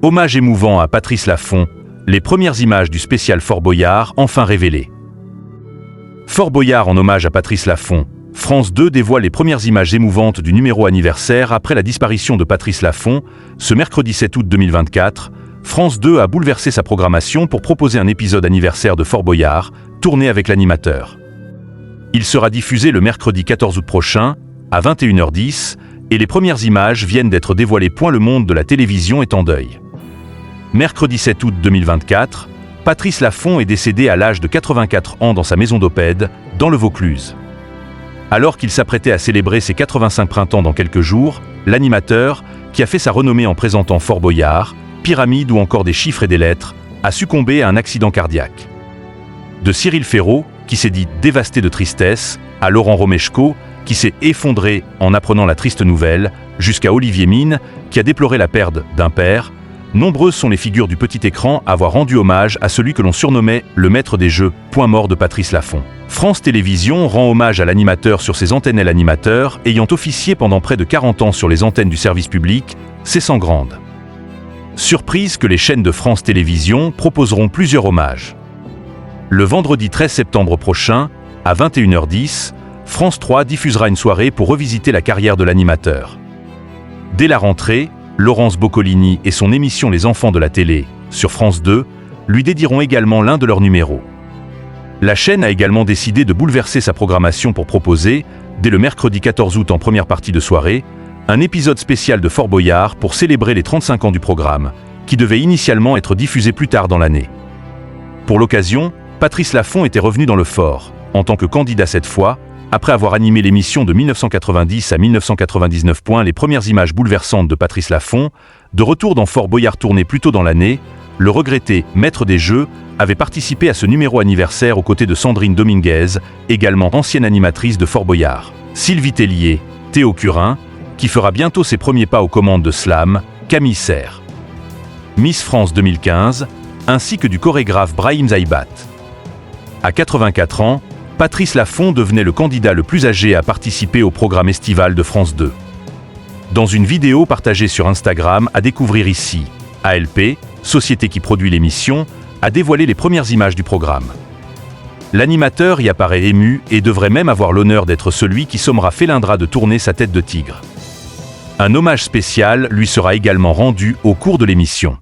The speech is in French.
Hommage émouvant à Patrice Laffont, les premières images du spécial Fort Boyard enfin révélées. Fort Boyard en hommage à Patrice Laffont. France 2 dévoile les premières images émouvantes du numéro anniversaire après la disparition de Patrice Laffont. Ce mercredi 7 août 2024, France 2 a bouleversé sa programmation pour proposer un épisode anniversaire de Fort Boyard, tourné avec l'animateur. Il sera diffusé le mercredi 14 août prochain, à 21h10, et les premières images viennent d'être dévoilées. Le monde de la télévision est en deuil. Mercredi 7 août 2024, Patrice Laffont est décédé à l'âge de 84 ans dans sa maison d'Oppède, dans le Vaucluse. Alors qu'il s'apprêtait à célébrer ses 85 printemps dans quelques jours, l'animateur, qui a fait sa renommée en présentant Fort Boyard, Pyramide ou encore des chiffres et des lettres, a succombé à un accident cardiaque. De Cyril Ferraud, qui s'est dit dévasté de tristesse, à Laurent Romeshko, qui s'est effondré en apprenant la triste nouvelle, jusqu'à Olivier Mine, qui a déploré la perte d'un père, nombreuses sont les figures du petit écran à avoir rendu hommage à celui que l'on surnommait le maître des jeux, point mort de Patrice Laffont. France Télévisions rend hommage à l'animateur sur ses antennes. L'animateur, ayant officié pendant près de 40 ans sur les antennes du service public, c'est sans grande surprise que les chaînes de France Télévisions proposeront plusieurs hommages. Le vendredi 13 septembre prochain, à 21h10, France 3 diffusera une soirée pour revisiter la carrière de l'animateur. Dès la rentrée, Laurence Boccolini et son émission Les Enfants de la télé, sur France 2, lui dédieront également l'un de leurs numéros. La chaîne a également décidé de bouleverser sa programmation pour proposer, dès le mercredi 14 août en première partie de soirée, un épisode spécial de Fort Boyard pour célébrer les 35 ans du programme, qui devait initialement être diffusé plus tard dans l'année. Pour l'occasion, Patrice Laffont était revenu dans le Fort, en tant que candidat cette fois, après avoir animé l'émission de 1990 à 1999. Les premières images bouleversantes de Patrice Laffont, de retour dans Fort Boyard tourné plus tôt dans l'année, le regretté maître des jeux avait participé à ce numéro anniversaire aux côtés de Sandrine Dominguez, également ancienne animatrice de Fort Boyard, Sylvie Tellier, Théo Curin, qui fera bientôt ses premiers pas aux commandes de Slam, Camille Serre, Miss France 2015, ainsi que du chorégraphe Brahim Zaïbat. À 84 ans, Patrice Laffont devenait le candidat le plus âgé à participer au programme estival de France 2. Dans une vidéo partagée sur Instagram à découvrir ici, ALP, société qui produit l'émission, a dévoilé les premières images du programme. L'animateur y apparaît ému et devrait même avoir l'honneur d'être celui qui sommera Félindra de tourner sa tête de tigre. Un hommage spécial lui sera également rendu au cours de l'émission.